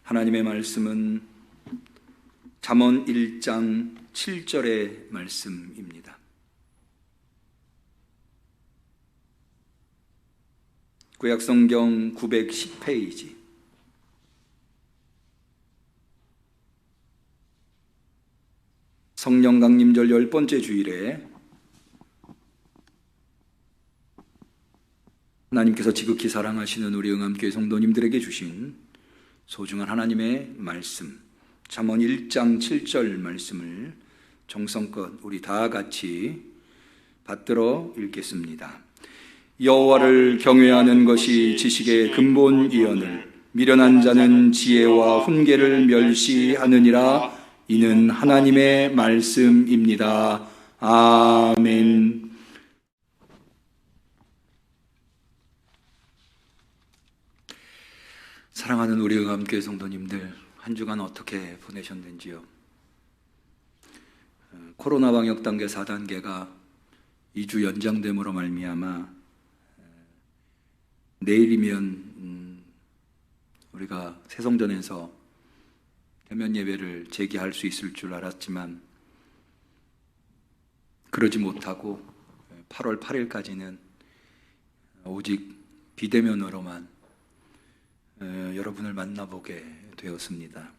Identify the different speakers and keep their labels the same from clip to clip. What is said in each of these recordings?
Speaker 1: 하나님의 말씀은 잠언 1장 7절의 말씀입니다. 구약성경 910페이지 성령 강림절 10번째 주일에 하나님께서 지극히 사랑하시는 우리 응암교회 성도님들에게 주신 소중한 하나님의 말씀, 잠언 1장 7절 말씀을 정성껏 우리 다 같이 받들어 읽겠습니다. 여호와를 경외하는 것이 지식의 근본이거늘 미련한 자는 지혜와 훈계를 멸시하느니라. 이는 하나님의 말씀입니다. 아멘. 사랑하는 우리 응암교회 성도님들, 한 주간 어떻게 보내셨는지요? 코로나 방역 단계 4단계가 2주 연장됨으로 말미암아 내일이면 우리가 새성전에서 대면 예배를 재개할 수 있을 줄 알았지만 그러지 못하고 8월 8일까지는 오직 비대면으로만 여러분을 만나보게 되었습니다.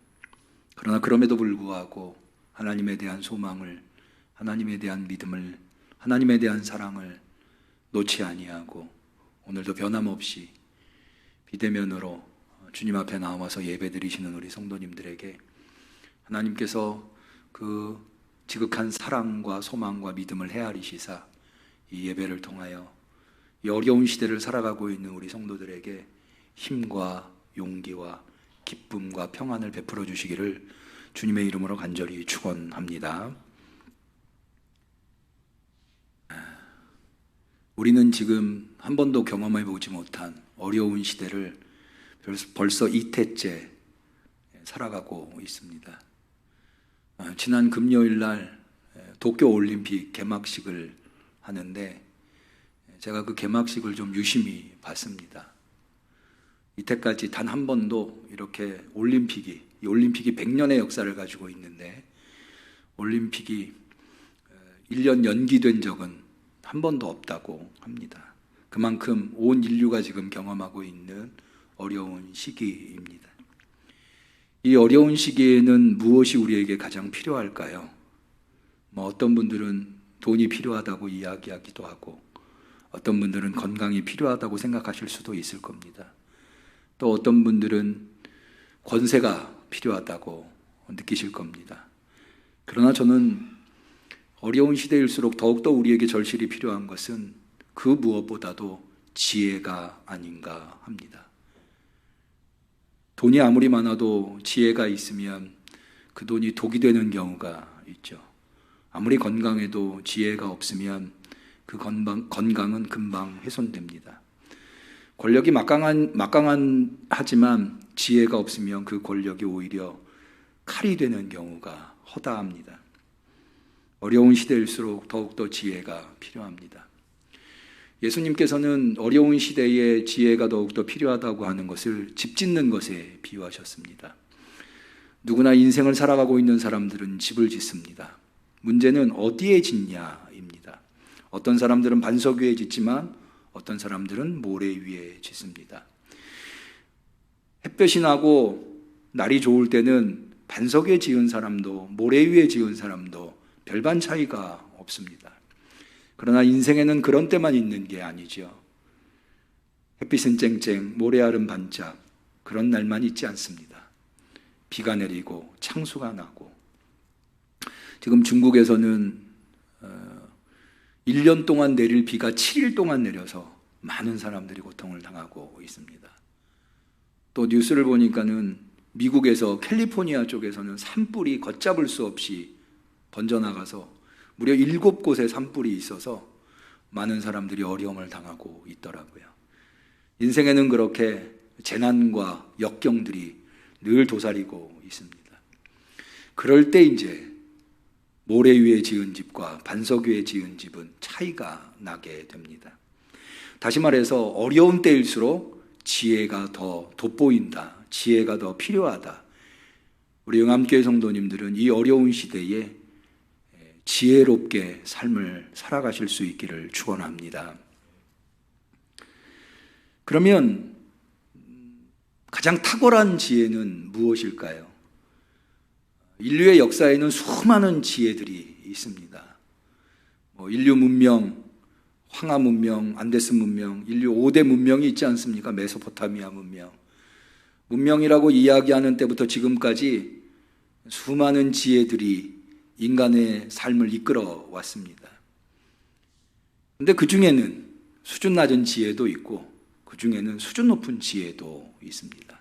Speaker 1: 그러나 그럼에도 불구하고 하나님에 대한 소망을, 하나님에 대한 믿음을, 하나님에 대한 사랑을 놓지 아니하고 오늘도 변함없이 비대면으로 주님 앞에 나와서 예배드리시는 우리 성도님들에게 하나님께서 그 지극한 사랑과 소망과 믿음을 헤아리시사 이 예배를 통하여 이 어려운 시대를 살아가고 있는 우리 성도들에게 힘과 용기와 기쁨과 평안을 베풀어 주시기를 주님의 이름으로 간절히 축원합니다. 우리는 지금 한 번도 경험해 보지 못한 어려운 시대를 벌써 이태째 살아가고 있습니다. 지난 금요일 날 도쿄올림픽 개막식을 하는데 제가 그 개막식을 좀 유심히 봤습니다. 이때까지 단 한 번도 이렇게 올림픽이 100년의 역사를 가지고 있는데 올림픽이 1년 연기된 적은 한 번도 없다고 합니다. 그만큼 온 인류가 지금 경험하고 있는 어려운 시기입니다. 이 어려운 시기에는 무엇이 우리에게 가장 필요할까요? 어떤 분들은 돈이 필요하다고 이야기하기도 하고 어떤 분들은 건강이 필요하다고 생각하실 수도 있을 겁니다. 또 어떤 분들은 권세가 필요하다고 느끼실 겁니다. 그러나 저는 어려운 시대일수록 더욱더 우리에게 절실히 필요한 것은 그 무엇보다도 지혜가 아닌가 합니다. 돈이 아무리 많아도 지혜가 있으면 그 돈이 독이 되는 경우가 있죠. 아무리 건강해도 지혜가 없으면 그 건강은 금방 훼손됩니다. 권력이 막강하지만 지혜가 없으면 그 권력이 오히려 칼이 되는 경우가 허다합니다. 어려운 시대일수록 더욱더 지혜가 필요합니다. 예수님께서는 어려운 시대에 지혜가 더욱더 필요하다고 하는 것을 집 짓는 것에 비유하셨습니다. 누구나 인생을 살아가고 있는 사람들은 집을 짓습니다. 문제는 어디에 짓냐입니다. 어떤 사람들은 반석 위에 짓지만 어떤 사람들은 모래 위에 짓습니다. 햇볕이 나고 날이 좋을 때는 반석에 지은 사람도 모래 위에 지은 사람도 별반 차이가 없습니다. 그러나 인생에는 그런 때만 있는 게 아니죠. 햇빛은 쨍쨍, 모래알은 반짝, 그런 날만 있지 않습니다. 비가 내리고 창수가 나고 지금 중국에서는 1년 동안 내릴 비가 7일 동안 내려서 많은 사람들이 고통을 당하고 있습니다. 또 뉴스를 보니까는 미국에서 캘리포니아 쪽에서는 산불이 걷잡을 수 없이 번져나가서 무려 7곳에 산불이 있어서 많은 사람들이 어려움을 당하고 있더라고요. 인생에는 그렇게 재난과 역경들이 늘 도사리고 있습니다. 그럴 때 이제 모래 위에 지은 집과 반석 위에 지은 집은 차이가 나게 됩니다. 다시 말해서 어려운 때일수록 지혜가 더 돋보인다. 지혜가 더 필요하다. 우리 영암교회 성도님들은 이 어려운 시대에 지혜롭게 삶을 살아가실 수 있기를 축원합니다. 그러면 가장 탁월한 지혜는 무엇일까요? 인류의 역사에는 수많은 지혜들이 있습니다. 인류 문명, 황하 문명, 안데스 문명, 인류 5대 문명이 있지 않습니까? 메소포타미아 문명. 문명이라고 이야기하는 때부터 지금까지 수많은 지혜들이 인간의 삶을 이끌어 왔습니다. 그런데 그 중에는 수준 낮은 지혜도 있고 그 중에는 수준 높은 지혜도 있습니다.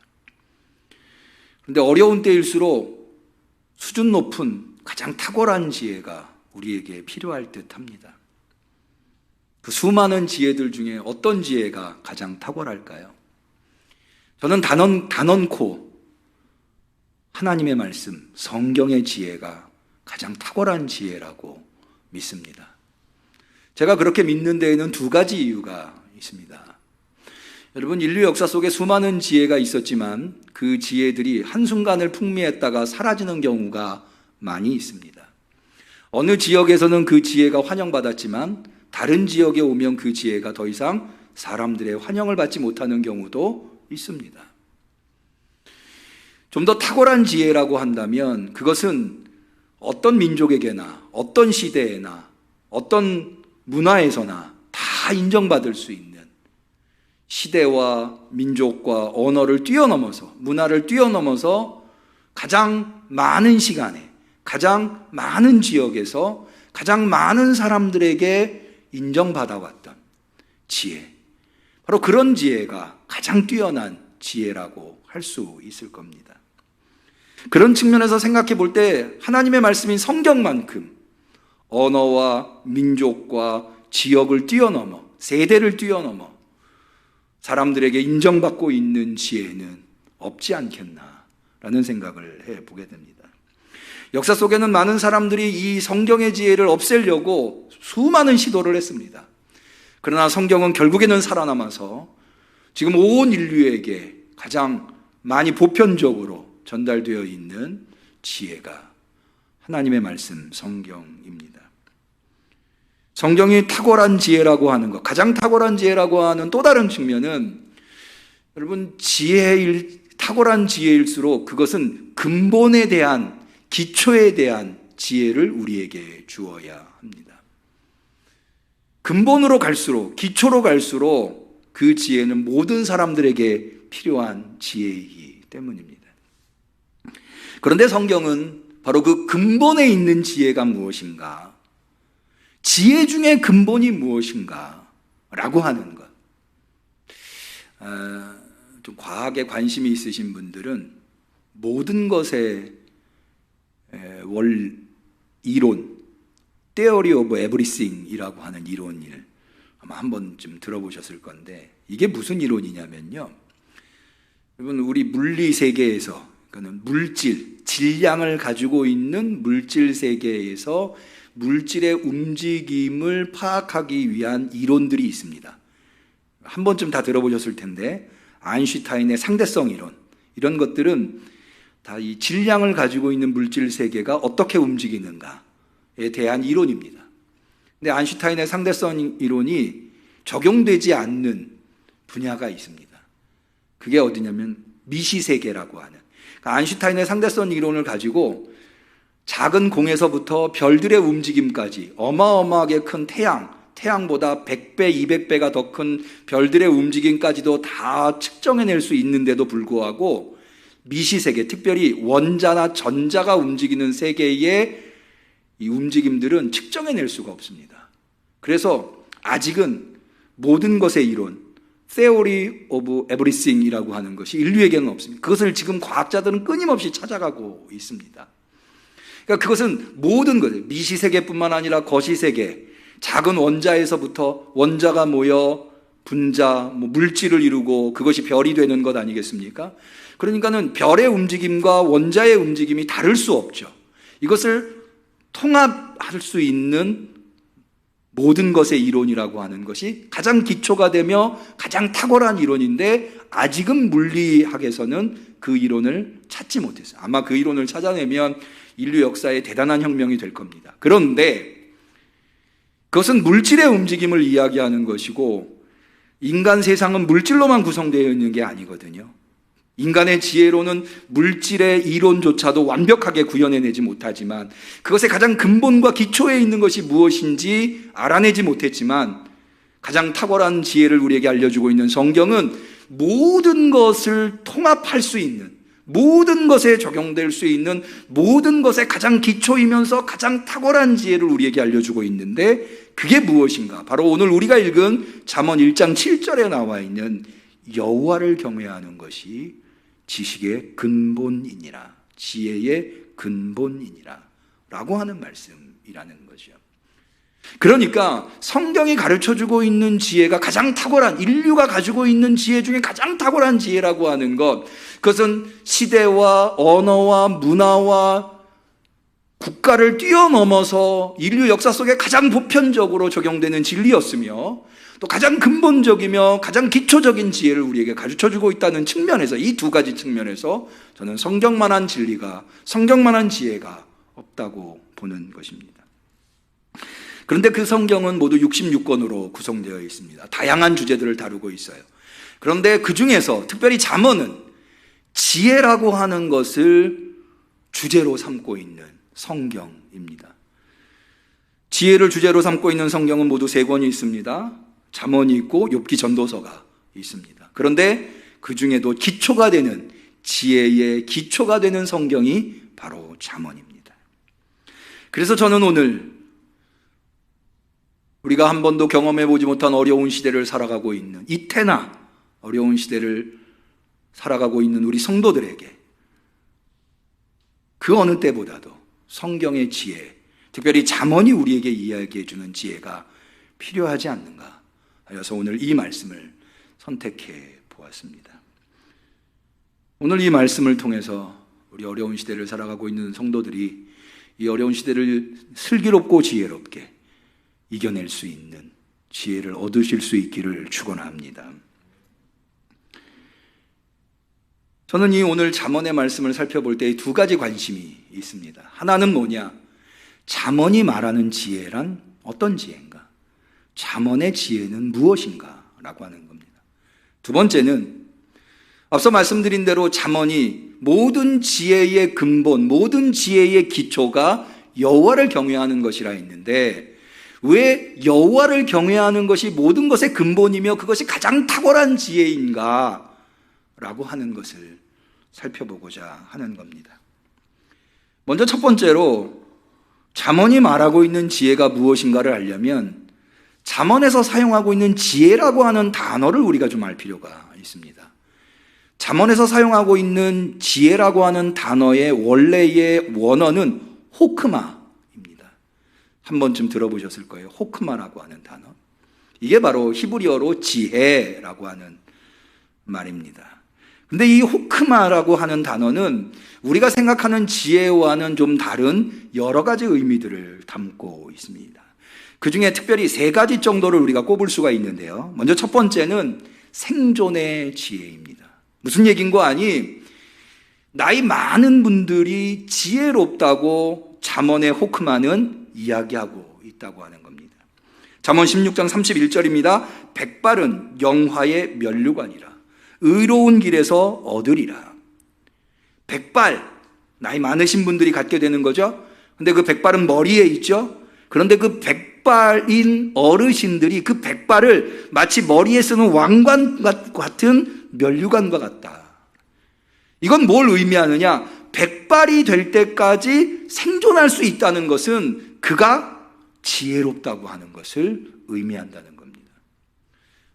Speaker 1: 그런데 어려운 때일수록 수준 높은 가장 탁월한 지혜가 우리에게 필요할 듯합니다. 그 수많은 지혜들 중에 어떤 지혜가 가장 탁월할까요? 저는 단언코 하나님의 말씀, 성경의 지혜가 가장 탁월한 지혜라고 믿습니다. 제가 그렇게 믿는 데에는 두 가지 이유가 있습니다. 여러분, 인류 역사 속에 수많은 지혜가 있었지만 그 지혜들이 한순간을 풍미했다가 사라지는 경우가 많이 있습니다. 어느 지역에서는 그 지혜가 환영받았지만 다른 지역에 오면 그 지혜가 더 이상 사람들의 환영을 받지 못하는 경우도 있습니다. 좀 더 탁월한 지혜라고 한다면 그것은 어떤 민족에게나 어떤 시대에나 어떤 문화에서나 다 인정받을 수 있는 시대와 민족과 언어를 뛰어넘어서 문화를 뛰어넘어서 가장 많은 시간에 가장 많은 지역에서 가장 많은 사람들에게 인정받아왔던 지혜, 바로 그런 지혜가 가장 뛰어난 지혜라고 할 수 있을 겁니다. 그런 측면에서 생각해 볼 때 하나님의 말씀인 성경만큼 언어와 민족과 지역을 뛰어넘어 세대를 뛰어넘어 사람들에게 인정받고 있는 지혜는 없지 않겠나라는 생각을 해보게 됩니다. 역사 속에는 많은 사람들이 이 성경의 지혜를 없애려고 수많은 시도를 했습니다. 그러나 성경은 결국에는 살아남아서 지금 온 인류에게 가장 많이 보편적으로 전달되어 있는 지혜가 하나님의 말씀 성경입니다. 성경이 탁월한 지혜라고 하는 것, 가장 탁월한 지혜라고 하는 또 다른 측면은 여러분, 탁월한 지혜일수록 그것은 근본에 대한, 기초에 대한 지혜를 우리에게 주어야 합니다. 근본으로 갈수록, 기초로 갈수록 그 지혜는 모든 사람들에게 필요한 지혜이기 때문입니다. 그런데 성경은 바로 그 근본에 있는 지혜가 무엇인가, 지혜 중에 근본이 무엇인가 라고 하는 것. 좀 과학에 관심이 있으신 분들은 모든 것의 이론, Theory of Everything 이라고 하는 이론을 아마 한 번쯤 들어보셨을 건데, 이게 무슨 이론이냐면요, 여러분, 우리 물리 세계에서, 그러니까 물질, 질량을 가지고 있는 물질 세계에서 물질의 움직임을 파악하기 위한 이론들이 있습니다. 한 번쯤 다 들어보셨을 텐데, 아인슈타인의 상대성 이론, 이런 것들은 다 이 질량을 가지고 있는 물질 세계가 어떻게 움직이는가에 대한 이론입니다. 근데 아인슈타인의 상대성 이론이 적용되지 않는 분야가 있습니다. 그게 어디냐면 미시 세계라고 하는, 그러니까 아인슈타인의 상대성 이론을 가지고 작은 공에서부터 별들의 움직임까지 어마어마하게 큰 태양보다 100배, 200배가 더 큰 별들의 움직임까지도 다 측정해낼 수 있는데도 불구하고 미시세계, 특별히 원자나 전자가 움직이는 세계의 이 움직임들은 측정해낼 수가 없습니다. 그래서 아직은 모든 것의 이론, Theory of Everything이라고 하는 것이 인류에게는 없습니다. 그것을 지금 과학자들은 끊임없이 찾아가고 있습니다. 그러니까 그것은 모든 것, 미시세계뿐만 아니라 거시세계, 작은 원자에서부터 원자가 모여 분자, 물질을 이루고 그것이 별이 되는 것 아니겠습니까? 그러니까는 별의 움직임과 원자의 움직임이 다를 수 없죠. 이것을 통합할 수 있는 모든 것의 이론이라고 하는 것이 가장 기초가 되며 가장 탁월한 이론인데 아직은 물리학에서는 그 이론을 찾지 못했어요. 아마 그 이론을 찾아내면 인류 역사에 대단한 혁명이 될 겁니다. 그런데 그것은 물질의 움직임을 이야기하는 것이고 인간 세상은 물질로만 구성되어 있는 게 아니거든요. 인간의 지혜로는 물질의 이론조차도 완벽하게 구현해내지 못하지만 그것의 가장 근본과 기초에 있는 것이 무엇인지 알아내지 못했지만 가장 탁월한 지혜를 우리에게 알려주고 있는 성경은 모든 것을 통합할 수 있는, 모든 것에 적용될 수 있는, 모든 것의 가장 기초이면서 가장 탁월한 지혜를 우리에게 알려주고 있는데 그게 무엇인가? 바로 오늘 우리가 읽은 잠언 1장 7절에 나와 있는 여호와를 경외하는 것이 지식의 근본이니라, 지혜의 근본이니라 라고 하는 말씀이라는 거죠. 그러니까 성경이 가르쳐주고 있는 지혜가 가장 탁월한, 인류가 가지고 있는 지혜 중에 가장 탁월한 지혜라고 하는 것, 그것은 시대와 언어와 문화와 국가를 뛰어넘어서 인류 역사 속에 가장 보편적으로 적용되는 진리였으며 또 가장 근본적이며 가장 기초적인 지혜를 우리에게 가르쳐주고 있다는 측면에서, 이 두 가지 측면에서 저는 성경만한 진리가, 성경만한 지혜가 없다고 보는 것입니다. 그런데 그 성경은 모두 66권으로 구성되어 있습니다. 다양한 주제들을 다루고 있어요. 그런데 그 중에서 특별히 잠언은 지혜라고 하는 것을 주제로 삼고 있는 성경입니다. 지혜를 주제로 삼고 있는 성경은 모두 3권이 있습니다. 잠언이 있고 욥기 전도서가 있습니다. 그런데 그 중에도 기초가 되는, 지혜의 기초가 되는 성경이 바로 잠언입니다. 그래서 저는 오늘 우리가 한 번도 경험해 보지 못한 어려운 시대를 살아가고 있는, 이태나 어려운 시대를 살아가고 있는 우리 성도들에게 그 어느 때보다도 성경의 지혜, 특별히 잠언이 우리에게 이야기해 주는 지혜가 필요하지 않는가 하여서 오늘 이 말씀을 선택해 보았습니다. 오늘 이 말씀을 통해서 우리 어려운 시대를 살아가고 있는 성도들이 이 어려운 시대를 슬기롭고 지혜롭게 이겨낼 수 있는 지혜를 얻으실 수 있기를 축원합니다. 저는 이 오늘 잠언의 말씀을 살펴볼 때 2가지 관심이 있습니다. 하나는 뭐냐? 잠언이 말하는 지혜란 어떤 지혜인가? 잠언의 지혜는 무엇인가? 라고 하는 겁니다. 2번째는 앞서 말씀드린 대로 잠언이 모든 지혜의 근본, 모든 지혜의 기초가 여호와를 경외하는 것이라 했는데 왜 여호와를 경외하는 것이 모든 것의 근본이며 그것이 가장 탁월한 지혜인가? 라고 하는 것을 살펴보고자 하는 겁니다. 먼저 첫 번째로 잠언이 말하고 있는 지혜가 무엇인가를 알려면 잠언에서 사용하고 있는 지혜라고 하는 단어를 우리가 좀 알 필요가 있습니다. 잠언에서 사용하고 있는 지혜라고 하는 단어의 원래의 원어는 호크마입니다. 한 번쯤 들어보셨을 거예요. 호크마라고 하는 단어. 이게 바로 히브리어로 지혜라고 하는 말입니다. 근데 이 호크마라고 하는 단어는 우리가 생각하는 지혜와는 좀 다른 여러 가지 의미들을 담고 있습니다. 그 중에 특별히 3가지 정도를 우리가 꼽을 수가 있는데요. 먼저 첫 번째는 생존의 지혜입니다. 무슨 얘기인고 아니, 나이 많은 분들이 지혜롭다고 잠언의 호크마는 이야기하고 있다고 하는 겁니다. 잠언 16장 31절입니다. 백발은 영화의 면류관이라 의로운 길에서 얻으리라. 백발, 나이 많으신 분들이 갖게 되는 거죠. 근데 그 백발은 머리에 있죠. 그런데 그 백발인 어르신들이 그 백발을 마치 머리에 쓰는 왕관 같은 면류관과 같다. 이건 뭘 의미하느냐? 백발이 될 때까지 생존할 수 있다는 것은 그가 지혜롭다고 하는 것을 의미한다는 겁니다.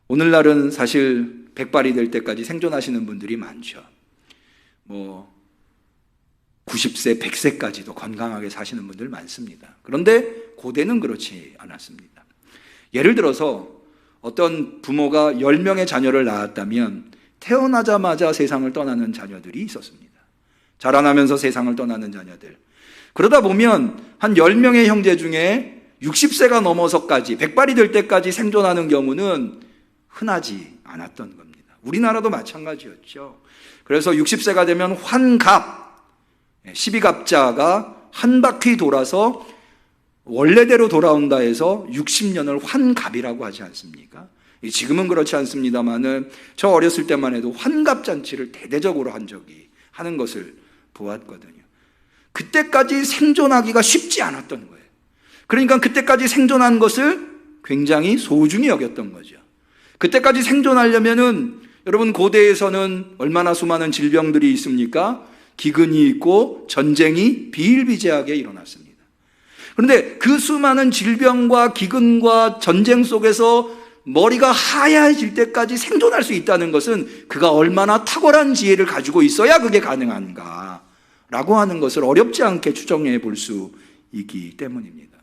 Speaker 1: 오늘날은 사실 백발이 될 때까지 생존하시는 분들이 많죠. 90세, 100세까지도 건강하게 사시는 분들 많습니다. 그런데 고대는 그렇지 않았습니다. 예를 들어서 어떤 부모가 10명의 자녀를 낳았다면 태어나자마자 세상을 떠나는 자녀들이 있었습니다. 자라나면서 세상을 떠나는 자녀들. 그러다 보면 한 10명의 형제 중에 60세가 넘어서까지, 백발이 될 때까지 생존하는 경우는 흔하지 않았던 겁니다. 우리나라도 마찬가지였죠. 그래서 60세가 되면 환갑, 12갑자가 한 바퀴 돌아서 원래대로 돌아온다 해서 60년을 환갑이라고 하지 않습니까? 지금은 그렇지 않습니다만은 저 어렸을 때만 해도 환갑잔치를 대대적으로 하는 것을 보았거든요. 그때까지 생존하기가 쉽지 않았던 거예요. 그러니까 그때까지 생존한 것을 굉장히 소중히 여겼던 거죠. 그때까지 생존하려면은 여러분 고대에서는 얼마나 수많은 질병들이 있습니까? 기근이 있고 전쟁이 비일비재하게 일어났습니다. 그런데 그 수많은 질병과 기근과 전쟁 속에서 머리가 하얘질 때까지 생존할 수 있다는 것은 그가 얼마나 탁월한 지혜를 가지고 있어야 그게 가능한가 라고 하는 것을 어렵지 않게 추정해 볼 수 있기 때문입니다.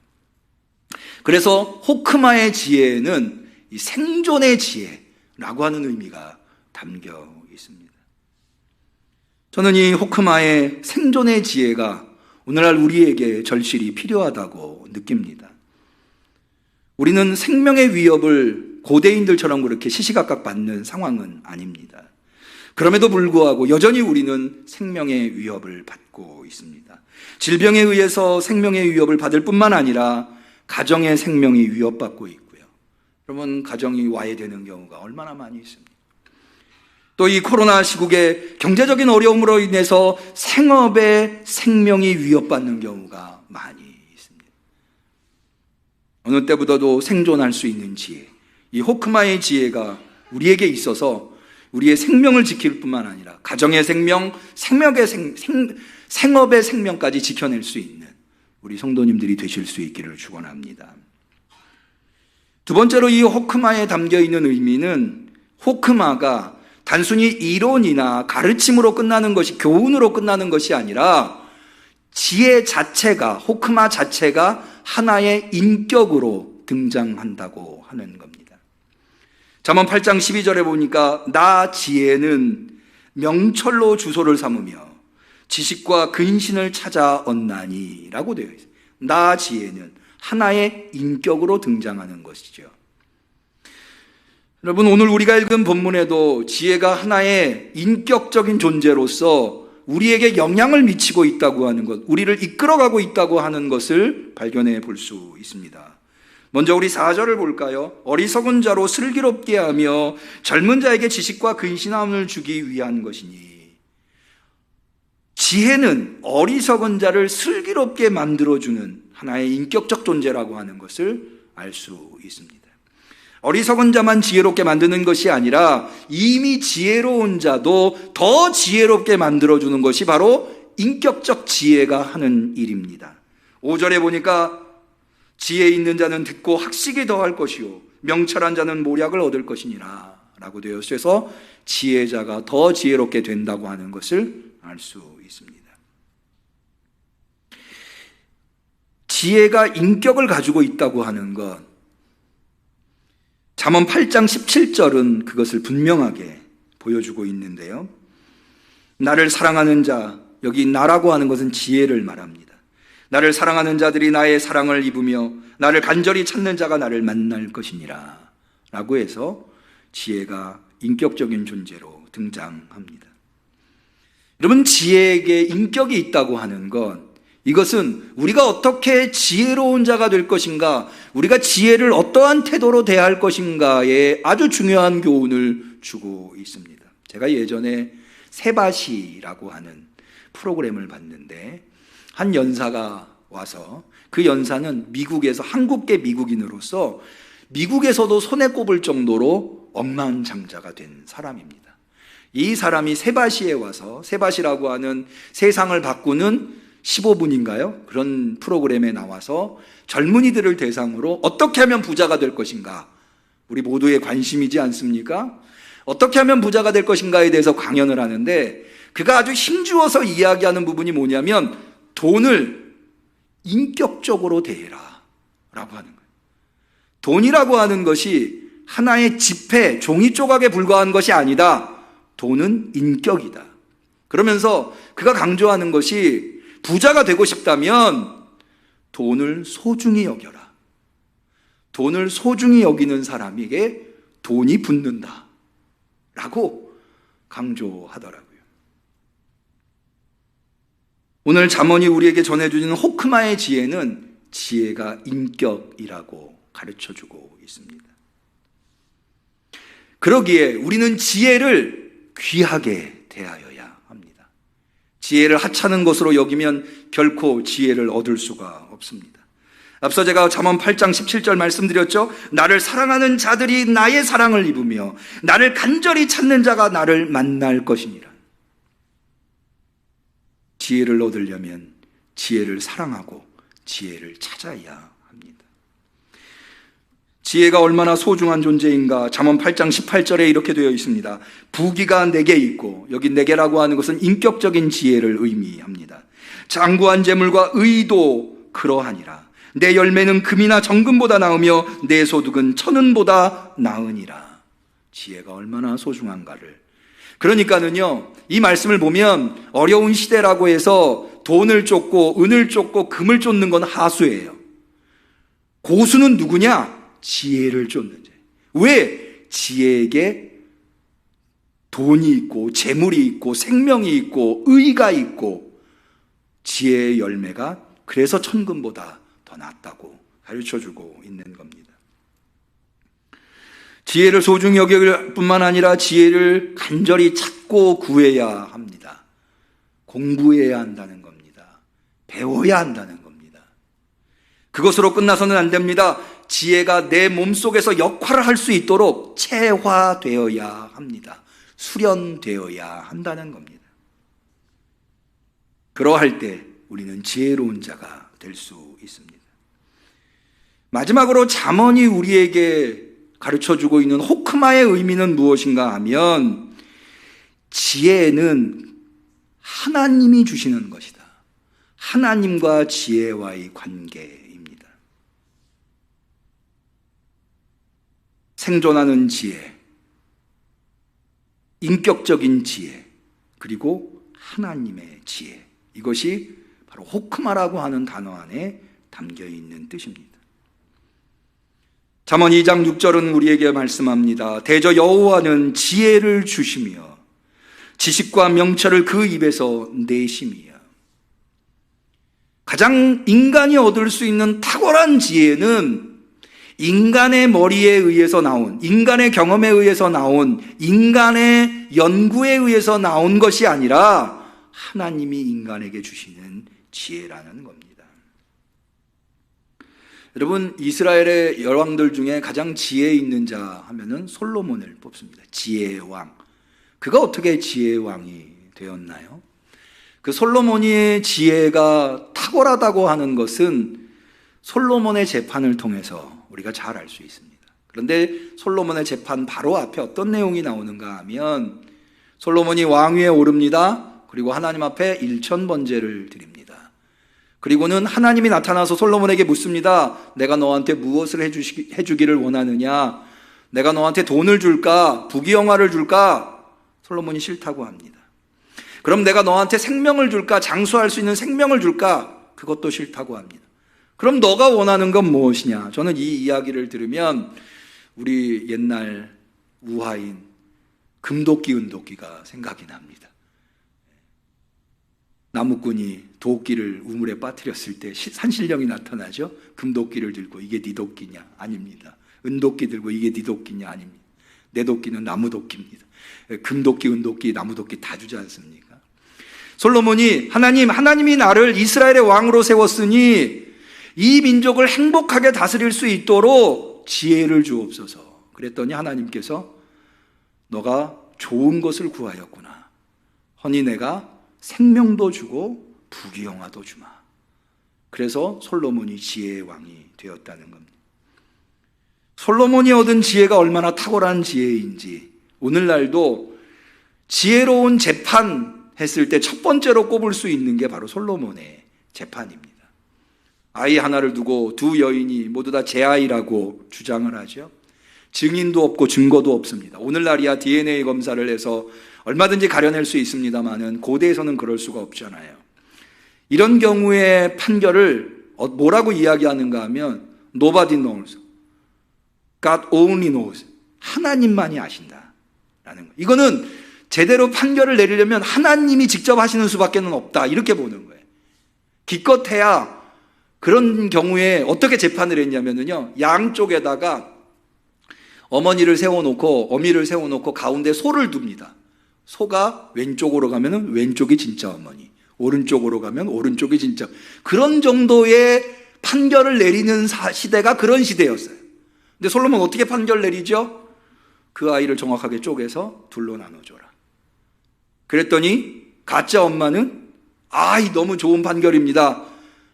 Speaker 1: 그래서 호크마의 지혜는 이 생존의 지혜라고 하는 의미가 담겨 있습니다. 저는 이 호크마의 생존의 지혜가 오늘날 우리에게 절실히 필요하다고 느낍니다. 우리는 생명의 위협을 고대인들처럼 그렇게 시시각각 받는 상황은 아닙니다. 그럼에도 불구하고 여전히 우리는 생명의 위협을 받고 있습니다. 질병에 의해서 생명의 위협을 받을 뿐만 아니라 가정의 생명이 위협받고 있고요. 여러분, 가정이 와해되는 경우가 얼마나 많이 있습니까? 또 이 코로나 시국에 경제적인 어려움으로 인해서 생업의 생명이 위협받는 경우가 많이 있습니다. 어느 때보다도 생존할 수 있는 지혜, 이 호크마의 지혜가 우리에게 있어서 우리의 생명을 지킬 뿐만 아니라 가정의 생명, 생업의 생명까지 지켜낼 수 있는 우리 성도님들이 되실 수 있기를 축원합니다. 두 번째로 이 호크마에 담겨있는 의미는 호크마가 단순히 이론이나 가르침으로 끝나는 것이, 교훈으로 끝나는 것이 아니라 지혜 자체가, 호크마 자체가 하나의 인격으로 등장한다고 하는 겁니다. 잠언 8장 12절에 보니까 나 지혜는 명철로 주소를 삼으며 지식과 근신을 찾아 얻나니 라고 되어 있어요. 나 지혜는 하나의 인격으로 등장하는 것이죠. 여러분, 오늘 우리가 읽은 본문에도 지혜가 하나의 인격적인 존재로서 우리에게 영향을 미치고 있다고 하는 것, 우리를 이끌어가고 있다고 하는 것을 발견해 볼 수 있습니다. 먼저 우리 4절을 볼까요? 어리석은 자로 슬기롭게 하며 젊은 자에게 지식과 근신함을 주기 위한 것이니. 지혜는 어리석은 자를 슬기롭게 만들어주는 하나의 인격적 존재라고 하는 것을 알 수 있습니다. 어리석은 자만 지혜롭게 만드는 것이 아니라 이미 지혜로운 자도 더 지혜롭게 만들어주는 것이 바로 인격적 지혜가 하는 일입니다. 5절에 보니까 지혜 있는 자는 듣고 학식이 더할 것이요 명철한 자는 모략을 얻을 것이니라 라고 되어 있어서 지혜자가 더 지혜롭게 된다고 하는 것을 알 수 있습니다. 지혜가 인격을 가지고 있다고 하는 것, 잠언 8장 17절은 그것을 분명하게 보여주고 있는데요. 나를 사랑하는 자, 여기 나라고 하는 것은 지혜를 말합니다. 나를 사랑하는 자들이 나의 사랑을 입으며 나를 간절히 찾는 자가 나를 만날 것이니라 라고 해서 지혜가 인격적인 존재로 등장합니다. 여러분, 지혜에게 인격이 있다고 하는 것, 이것은 우리가 어떻게 지혜로운 자가 될 것인가, 우리가 지혜를 어떠한 태도로 대할 것인가에 아주 중요한 교훈을 주고 있습니다. 제가 예전에 세바시라고 하는 프로그램을 봤는데 한 연사가 와서, 그 연사는 미국에서 한국계 미국인으로서 미국에서도 손에 꼽을 정도로 억만장자가 된 사람입니다. 이 사람이 세바시에 와서, 세바시라고 하는 세상을 바꾸는 15분인가요? 그런 프로그램에 나와서 젊은이들을 대상으로 어떻게 하면 부자가 될 것인가, 우리 모두의 관심이지 않습니까? 어떻게 하면 부자가 될 것인가에 대해서 강연을 하는데, 그가 아주 힘주어서 이야기하는 부분이 뭐냐면 돈을 인격적으로 대해라 라고 하는 거예요. 돈이라고 하는 것이 하나의 지폐, 종이 조각에 불과한 것이 아니다. 돈은 인격이다. 그러면서 그가 강조하는 것이, 부자가 되고 싶다면 돈을 소중히 여겨라 돈을 소중히 여기는 사람에게 돈이 붙는다 라고 강조하더라고요. 오늘 잠언이 우리에게 전해주는 호크마의 지혜는 지혜가 인격이라고 가르쳐주고 있습니다. 그러기에 우리는 지혜를 귀하게 대하여야 합니다. 지혜를 하찮은 것으로 여기면 결코 지혜를 얻을 수가 없습니다. 앞서 제가 잠언 8장 17절 말씀드렸죠. 나를 사랑하는 자들이 나의 사랑을 입으며 나를 간절히 찾는 자가 나를 만날 것이니라. 지혜를 얻으려면 지혜를 사랑하고 지혜를 찾아야 합니다. 지혜가 얼마나 소중한 존재인가. 잠언 8장 18절에 이렇게 되어 있습니다. 부귀가 내게 있고, 여기 내게라고 하는 것은 인격적인 지혜를 의미합니다. 장구한 재물과 의도 그러하니라. 내 열매는 금이나 정금보다 나으며 내 소득은 천은보다 나으니라. 지혜가 얼마나 소중한가를. 그러니까는요, 이 말씀을 보면 어려운 시대라고 해서 돈을 쫓고 은을 쫓고 금을 쫓는 건 하수예요. 고수는 누구냐? 지혜를 쫓는 자. 왜? 지혜에게 돈이 있고 재물이 있고 생명이 있고 의가 있고 지혜의 열매가 그래서 천금보다 더 낫다고 가르쳐주고 있는 겁니다. 지혜를 소중히 여길 뿐만 아니라 지혜를 간절히 찾고 구해야 합니다. 공부해야 한다는 겁니다. 배워야 한다는 겁니다. 그것으로 끝나서는 안 됩니다. 지혜가 내 몸속에서 역할을 할 수 있도록 체화되어야 합니다. 수련되어야 한다는 겁니다. 그러할 때 우리는 지혜로운 자가 될 수 있습니다. 마지막으로 잠언이 우리에게 가르쳐주고 있는 호크마의 의미는 무엇인가 하면 지혜는 하나님이 주시는 것이다. 하나님과 지혜와의 관계입니다. 생존하는 지혜, 인격적인 지혜, 그리고 하나님의 지혜. 이것이 바로 호크마라고 하는 단어 안에 담겨 있는 뜻입니다. 잠언 2장 6절은 우리에게 말씀합니다. 대저 여호와는 지혜를 주시며 지식과 명철을 그 입에서 내심이야. 가장 인간이 얻을 수 있는 탁월한 지혜는 인간의 머리에 의해서 나온, 인간의 경험에 의해서 나온, 인간의 연구에 의해서 나온 것이 아니라 하나님이 인간에게 주시는 지혜라는 겁니다. 여러분, 이스라엘의 여왕들 중에 가장 지혜 있는 자 하면은 솔로몬을 뽑습니다. 지혜의 왕. 그가 어떻게 지혜의 왕이 되었나요? 그 솔로몬의 지혜가 탁월하다고 하는 것은 솔로몬의 재판을 통해서 우리가 잘 알 수 있습니다. 그런데 솔로몬의 재판 바로 앞에 어떤 내용이 나오는가 하면 솔로몬이 왕위에 오릅니다. 그리고 하나님 앞에 일천번제를 드립니다. 그리고는 하나님이 나타나서 솔로몬에게 묻습니다. 내가 너한테 무엇을 해주기를 원하느냐? 내가 너한테 돈을 줄까? 부귀영화를 줄까? 솔로몬이 싫다고 합니다. 그럼 내가 너한테 생명을 줄까? 장수할 수 있는 생명을 줄까? 그것도 싫다고 합니다. 그럼 너가 원하는 건 무엇이냐? 저는 이 이야기를 들으면 우리 옛날 우화인 금도끼 은도끼가 생각이 납니다. 나무꾼이 도끼를 우물에 빠뜨렸을 때 산신령이 나타나죠. 금도끼를 들고 이게 네 도끼냐? 아닙니다. 은도끼 들고 이게 네 도끼냐? 아닙니다. 내 도끼는 나무도끼입니다. 금도끼, 은도끼, 나무도끼 다 주지 않습니까? 솔로몬이 하나님이 나를 이스라엘의 왕으로 세웠으니 이 민족을 행복하게 다스릴 수 있도록 지혜를 주옵소서. 그랬더니 하나님께서 너가 좋은 것을 구하였구나. 허니 내가 생명도 주고 부귀영화도 주마. 그래서 솔로몬이 지혜의 왕이 되었다는 겁니다. 솔로몬이 얻은 지혜가 얼마나 탁월한 지혜인지 오늘날도 지혜로운 재판 했을 때 첫 번째로 꼽을 수 있는 게 바로 솔로몬의 재판입니다. 아이 하나를 두고 두 여인이 모두 다 제 아이라고 주장을 하죠. 증인도 없고 증거도 없습니다. 오늘날이야 DNA 검사를 해서 얼마든지 가려낼 수 있습니다만은 고대에서는 그럴 수가 없잖아요. 이런 경우의 판결을 뭐라고 이야기하는가 하면 Nobody knows. God only knows. 하나님만이 아신다. 라는 거예요. 이거는 제대로 판결을 내리려면 하나님이 직접 하시는 수밖에 없다. 이렇게 보는 거예요. 기껏해야 그런 경우에 어떻게 재판을 했냐면요. 양쪽에다가 어머니를 세워놓고 어미를 세워놓고 가운데 소를 둡니다. 소가 왼쪽으로 가면 왼쪽이 진짜 어머니, 오른쪽으로 가면 오른쪽이 진짜. 그런 정도의 판결을 내리는 시대가 그런 시대였어요. 근데 솔로몬 어떻게 판결 내리죠? 그 아이를 정확하게 쪼개서 둘로 나눠줘라. 그랬더니 가짜 엄마는 이 너무 좋은 판결입니다.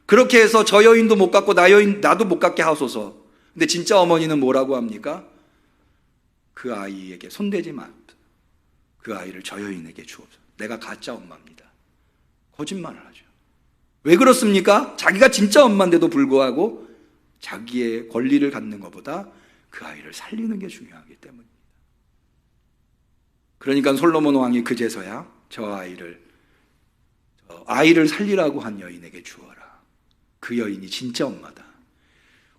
Speaker 1: 그렇게 해서 저 여인도 못 갖고 나도 못 갖게 하소서. 근데 진짜 어머니는 뭐라고 합니까? 그 아이에게 손대지 마. 그 아이를 저 여인에게 주옵소서. 내가 가짜 엄마입니다. 거짓말을 하죠. 왜 그렇습니까? 자기가 진짜 엄마인데도 불구하고 자기의 권리를 갖는 것보다 그 아이를 살리는 게 중요하기 때문입니다. 그러니까 솔로몬 왕이 그제서야 저 아이를 살리라고 한 여인에게 주어라. 그 여인이 진짜 엄마다.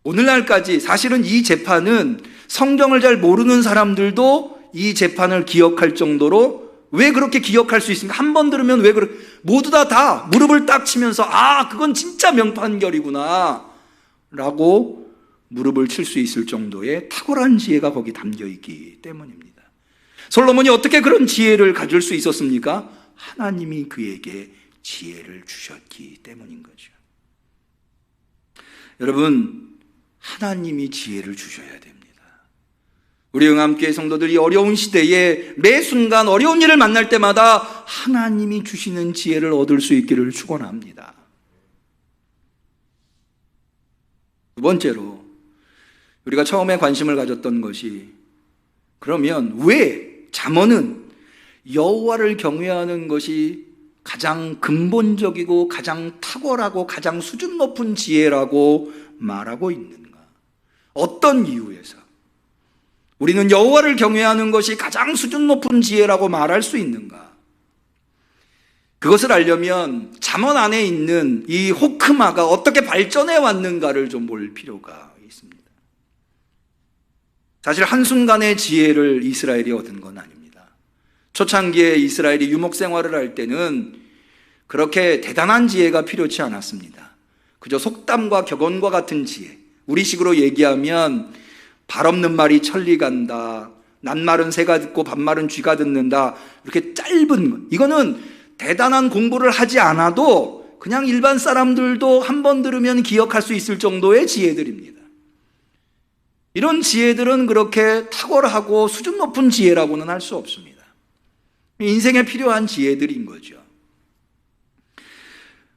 Speaker 1: 오늘날까지 사실은 이 재판은 성경을 잘 모르는 사람들도 이 재판을 기억할 정도로, 왜 그렇게 기억할 수 있습니까? 한 번 들으면 왜 모두 다 무릎을 딱 치면서 그건 진짜 명판결이구나 라고 무릎을 칠 수 있을 정도의 탁월한 지혜가 거기 담겨 있기 때문입니다. 솔로몬이 어떻게 그런 지혜를 가질 수 있었습니까? 하나님이 그에게 지혜를 주셨기 때문인 거죠. 여러분, 하나님이 지혜를 주셔야 됩니다. 우리 응암교회 성도들이 어려운 시대에 매 순간 어려운 일을 만날 때마다 하나님이 주시는 지혜를 얻을 수 있기를 축원합니다. 두 번째로, 우리가 처음에 관심을 가졌던 것이, 그러면 왜 잠언은 여호와를 경외하는 것이 가장 근본적이고 가장 탁월하고 가장 수준 높은 지혜라고 말하고 있는가? 어떤 이유에서 우리는 여호와를 경외하는 것이 가장 수준 높은 지혜라고 말할 수 있는가? 그것을 알려면 잠언 안에 있는 이 호크마가 어떻게 발전해 왔는가를 좀 볼 필요가 있습니다. 사실 한순간의 지혜를 이스라엘이 얻은 건 아닙니다. 초창기에 이스라엘이 유목 생활을 할 때는 그렇게 대단한 지혜가 필요치 않았습니다. 그저 속담과 격언과 같은 지혜, 우리식으로 얘기하면 발 없는 말이 천리 간다, 낱말은 새가 듣고 반말은 쥐가 듣는다, 이렇게 짧은 것, 이거는 대단한 공부를 하지 않아도 그냥 일반 사람들도 한 번 들으면 기억할 수 있을 정도의 지혜들입니다. 이런 지혜들은 그렇게 탁월하고 수준 높은 지혜라고는 할 수 없습니다. 인생에 필요한 지혜들인 거죠.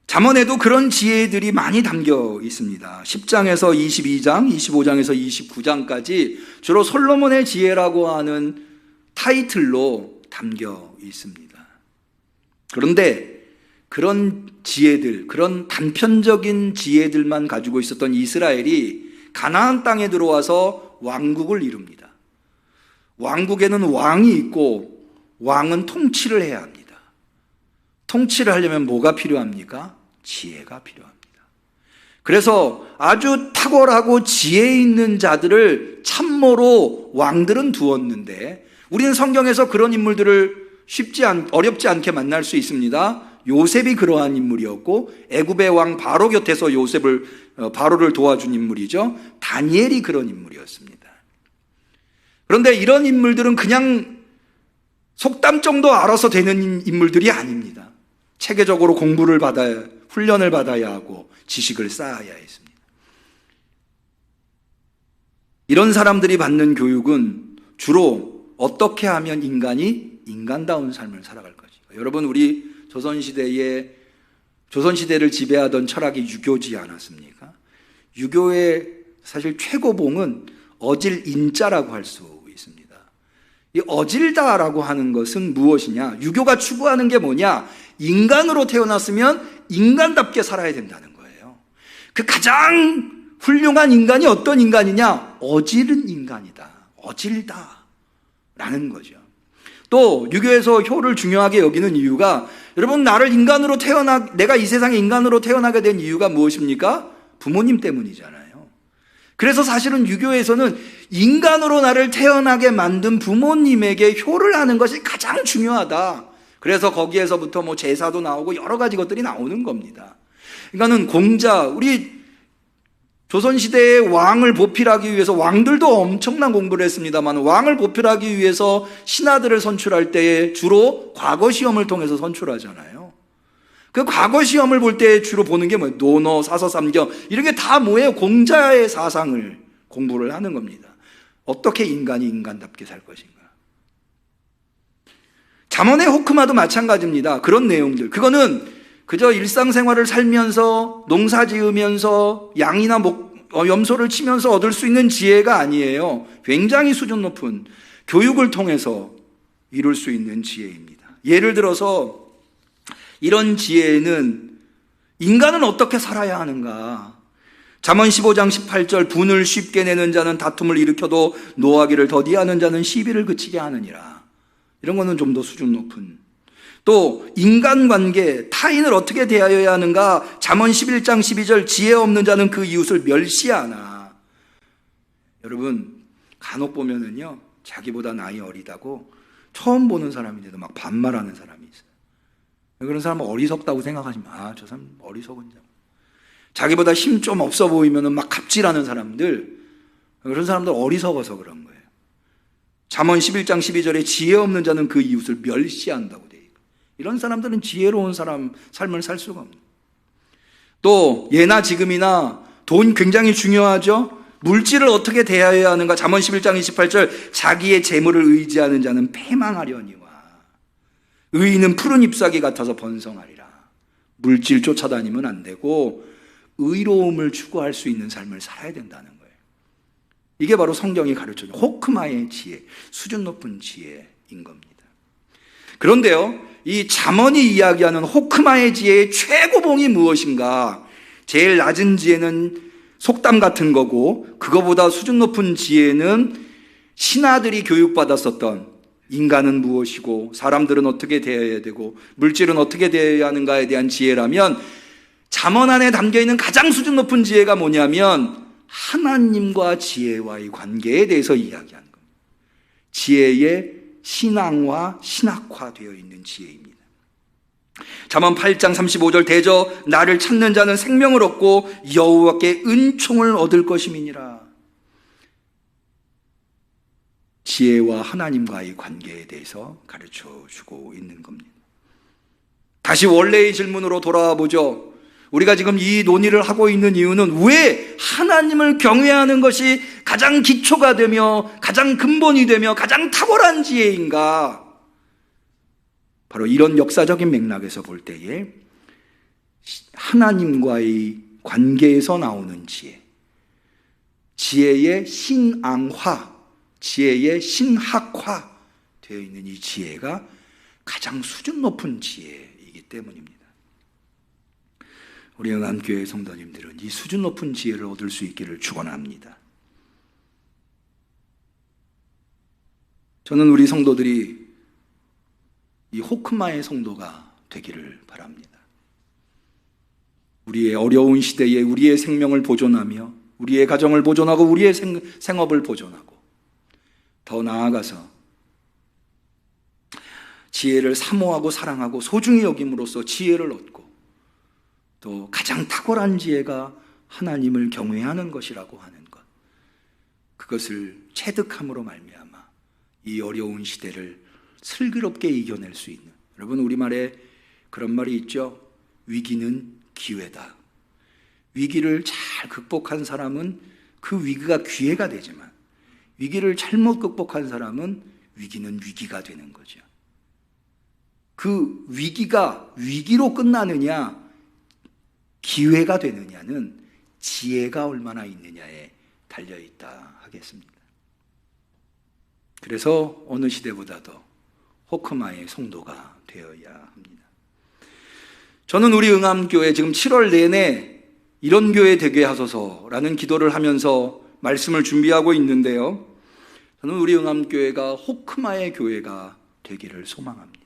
Speaker 1: 잠언에도 그런 지혜들이 많이 담겨 있습니다. 10장에서 22장, 25장에서 29장까지 주로 솔로몬의 지혜라고 하는 타이틀로 담겨 있습니다. 그런데 그런 지혜들, 그런 단편적인 지혜들만 가지고 있었던 이스라엘이 가나안 땅에 들어와서 왕국을 이룹니다. 왕국에는 왕이 있고 왕은 통치를 해야 합니다. 통치를 하려면 뭐가 필요합니까? 지혜가 필요합니다. 그래서 아주 탁월하고 지혜 있는 자들을 참모로 왕들은 두었는데, 우리는 성경에서 그런 인물들을 어렵지 않게 만날 수 있습니다. 요셉이 그러한 인물이었고, 애굽의 왕 바로 곁에서 바로를 도와준 인물이죠. 다니엘이 그런 인물이었습니다. 그런데 이런 인물들은 그냥 속담 정도 알아서 되는 인물들이 아닙니다. 체계적으로 공부를 받아야, 훈련을 받아야 하고 지식을 쌓아야 했습니다. 이런 사람들이 받는 교육은 주로 어떻게 하면 인간이 인간다운 삶을 살아갈 것인가. 여러분, 우리 조선시대를 지배하던 철학이 유교지 않았습니까? 유교의 사실 최고봉은 어질인자라고 할 수 있습니다. 이 어질다라고 하는 것은 무엇이냐? 유교가 추구하는 게 뭐냐? 인간으로 태어났으면 인간답게 살아야 된다는 거예요. 그 가장 훌륭한 인간이 어떤 인간이냐? 어질은 인간이다. 어질다라는 거죠. 또 유교에서 효를 중요하게 여기는 이유가, 여러분, 내가 이 세상에 인간으로 태어나게 된 이유가 무엇입니까? 부모님 때문이잖아요. 그래서 사실은 유교에서는 인간으로 나를 태어나게 만든 부모님에게 효를 하는 것이 가장 중요하다. 그래서 거기에서부터 뭐 제사도 나오고 여러 가지 것들이 나오는 겁니다. 그러니까는 공자, 우리 조선시대의 왕을 보필하기 위해서 왕들도 엄청난 공부를 했습니다만 왕을 보필하기 위해서 신하들을 선출할 때에 주로 과거 시험을 통해서 선출하잖아요. 그 과거 시험을 볼 때 주로 보는 게 뭐예요? 논어, 사서, 삼경 이런 게 다 뭐예요? 공자의 사상을 공부를 하는 겁니다. 어떻게 인간이 인간답게 살 것인가. 잠언의 호크마도 마찬가지입니다. 그런 내용들. 그거는 그저 일상생활을 살면서 농사 지으면서 양이나 염소를 치면서 얻을 수 있는 지혜가 아니에요. 굉장히 수준 높은 교육을 통해서 이룰 수 있는 지혜입니다. 예를 들어서 이런 지혜는 인간은 어떻게 살아야 하는가. 잠언 15장 18절 분을 쉽게 내는 자는 다툼을 일으켜도 노하기를 더디하는 자는 시비를 그치게 하느니라. 이런 거는 좀 더 수준 높은. 또 인간관계, 타인을 어떻게 대하여야 하는가. 잠언 11장 12절 지혜 없는 자는 그 이웃을 멸시하나. 여러분 간혹 보면은요 자기보다 나이 어리다고 처음 보는 사람인데도 막 반말하는 사람이 있어요. 그런 사람은 어리석다고 생각하지 마. 저 사람 어리석은 자. 자기보다 힘 좀 없어 보이면은 막 갑질하는 사람들, 그런 사람들 어리석어서 그런 거예요. 잠언 11장 12절에 지혜 없는 자는 그 이웃을 멸시한다고 돼 있고, 이런 사람들은 지혜로운 삶을 살 수가 없는. 또 예나 지금이나 돈 굉장히 중요하죠. 물질을 어떻게 대하여야 하는가. 잠언 11장 28절 자기의 재물을 의지하는 자는 패망하려니와 의인은 푸른 잎사귀 같아서 번성하리라. 물질 쫓아다니면 안 되고 의로움을 추구할 수 있는 삶을 살아야 된다는 거예요. 이게 바로 성경이 가르쳐주는 호크마의 지혜, 수준 높은 지혜인 겁니다. 그런데요, 이 잠언이 이야기하는 호크마의 지혜의 최고봉이 무엇인가? 제일 낮은 지혜는 속담 같은 거고, 그거보다 수준 높은 지혜는 신하들이 교육받았었던 인간은 무엇이고 사람들은 어떻게 대해야 되고 물질은 어떻게 대해야 하는가에 대한 지혜라면, 잠언 안에 담겨있는 가장 수준 높은 지혜가 뭐냐면 하나님과 지혜와의 관계에 대해서 이야기하는 겁니다. 지혜의 신앙화, 신학화되어 있는 지혜입니다. 잠언 8장 35절 대저 나를 찾는 자는 생명을 얻고 여호와께 은총을 얻을 것임이니라. 지혜와 하나님과의 관계에 대해서 가르쳐주고 있는 겁니다. 다시 원래의 질문으로 돌아와 보죠. 우리가 지금 이 논의를 하고 있는 이유는 왜 하나님을 경외하는 것이 가장 기초가 되며 가장 근본이 되며 가장 탁월한 지혜인가? 바로 이런 역사적인 맥락에서 볼 때에 하나님과의 관계에서 나오는 지혜, 지혜의 신앙화, 지혜의 신학화 되어 있는 이 지혜가 가장 수준 높은 지혜이기 때문입니다. 우리 응암교회 성도님들은 이 수준 높은 지혜를 얻을 수 있기를 축원합니다. 저는 우리 성도들이 이 호크마의 성도가 되기를 바랍니다. 우리의 어려운 시대에 우리의 생명을 보존하며 우리의 가정을 보존하고 우리의 생업을 보존하고 더 나아가서 지혜를 사모하고 사랑하고 소중히 여김으로써 지혜를 얻고, 또 가장 탁월한 지혜가 하나님을 경외하는 것이라고 하는 것, 그것을 체득함으로 말미암아 이 어려운 시대를 슬기롭게 이겨낼 수 있는, 여러분 우리말에 그런 말이 있죠. 위기는 기회다. 위기를 잘 극복한 사람은 그 위기가 기회가 되지만 위기를 잘못 극복한 사람은 위기는 위기가 되는 거죠. 그 위기가 위기로 끝나느냐 기회가 되느냐는 지혜가 얼마나 있느냐에 달려있다 하겠습니다. 그래서 어느 시대보다도 호크마의 성도가 되어야 합니다. 저는 우리 응암교회 지금 7월 내내 이런 교회 되게 하소서라는 기도를 하면서 말씀을 준비하고 있는데요, 저는 우리 응암교회가 호크마의 교회가 되기를 소망합니다.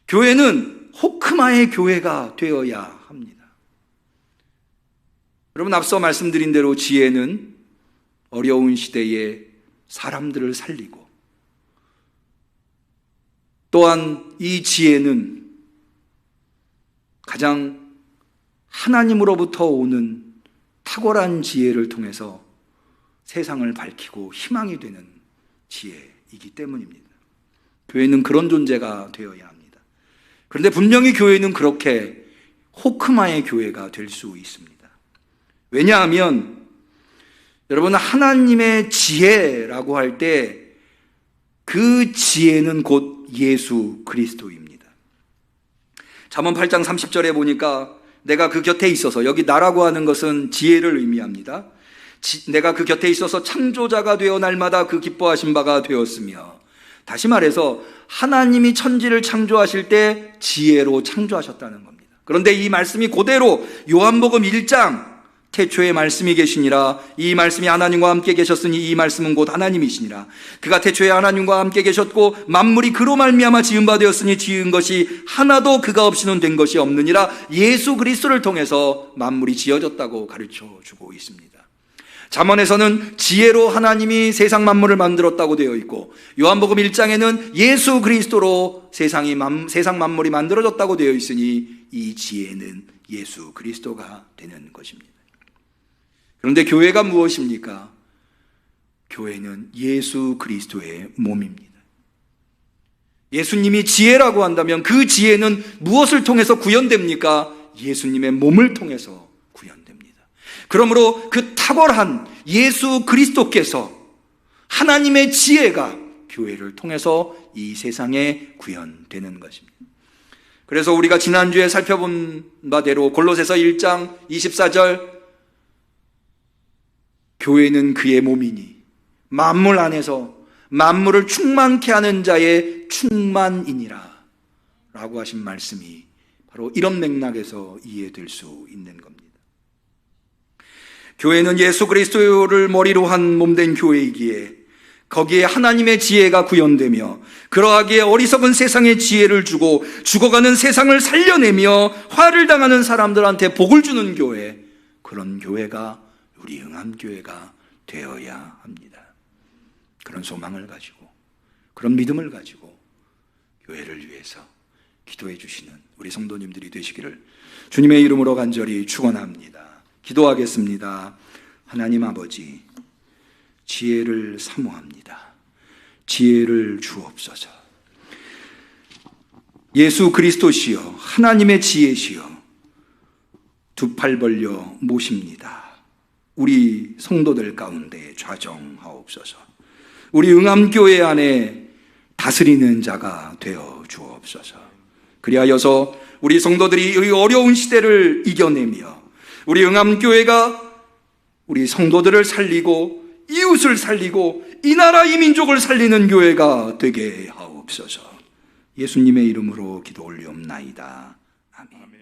Speaker 1: 교회는 호크마의 교회가 되어야 합니다. 여러분, 앞서 말씀드린 대로 지혜는 어려운 시대에 사람들을 살리고, 또한 이 지혜는 가장 하나님으로부터 오는 탁월한 지혜를 통해서 세상을 밝히고 희망이 되는 지혜이기 때문입니다. 교회는 그런 존재가 되어야 합니다. 그런데 분명히 교회는 그렇게 호크마의 교회가 될 수 있습니다. 왜냐하면 여러분, 하나님의 지혜라고 할 때 그 지혜는 곧 예수 그리스도입니다. 잠언 8장 30절에 보니까 내가 그 곁에 있어서, 여기 나라고 하는 것은 지혜를 의미합니다. 내가 그 곁에 있어서 창조자가 되어 날마다 그 기뻐하신 바가 되었으며, 다시 말해서 하나님이 천지를 창조하실 때 지혜로 창조하셨다는 겁니다. 그런데 이 말씀이 그대로 요한복음 1장 태초에 말씀이 계시니라, 이 말씀이 하나님과 함께 계셨으니 이 말씀은 곧 하나님이시니라. 그가 태초에 하나님과 함께 계셨고 만물이 그로 말미암아 지은 바 되었으니 지은 것이 하나도 그가 없이는 된 것이 없느니라. 예수 그리스도를 통해서 만물이 지어졌다고 가르쳐 주고 있습니다. 잠언에서는 지혜로 하나님이 세상 만물을 만들었다고 되어 있고, 요한복음 1장에는 예수 그리스도로 세상 만물이 만들어졌다고 되어 있으니 이 지혜는 예수 그리스도가 되는 것입니다. 그런데 교회가 무엇입니까? 교회는 예수 그리스도의 몸입니다. 예수님이 지혜라고 한다면 그 지혜는 무엇을 통해서 구현됩니까? 예수님의 몸을 통해서 구현됩니다. 그러므로 그 탁월한 예수 그리스도께서, 하나님의 지혜가 교회를 통해서 이 세상에 구현되는 것입니다. 그래서 우리가 지난주에 살펴본 바대로 골로새서 1장 24절, 교회는 그의 몸이니 만물 안에서 만물을 충만케 하는 자의 충만이니라 라고 하신 말씀이 바로 이런 맥락에서 이해될 수 있는 겁니다. 교회는 예수 그리스도를 머리로 한 몸된 교회이기에 거기에 하나님의 지혜가 구현되며, 그러하기에 어리석은 세상의 지혜를 주고 죽어가는 세상을 살려내며 화를 당하는 사람들한테 복을 주는 교회, 그런 교회가 우리 응암교회가 되어야 합니다. 그런 소망을 가지고, 그런 믿음을 가지고 교회를 위해서 기도해 주시는 우리 성도님들이 되시기를 주님의 이름으로 간절히 축원합니다. 기도하겠습니다. 하나님 아버지, 지혜를 사모합니다. 지혜를 주옵소서. 예수 그리스도시여, 하나님의 지혜시여, 두 팔 벌려 모십니다. 우리 성도들 가운데 좌정하옵소서. 우리 응암교회 안에 다스리는 자가 되어 주옵소서. 그리하여서 우리 성도들이 이 어려운 시대를 이겨내며 우리 응암교회가 우리 성도들을 살리고 이웃을 살리고 이 나라 이 민족을 살리는 교회가 되게 하옵소서. 예수님의 이름으로 기도 올리옵나이다. 아멘.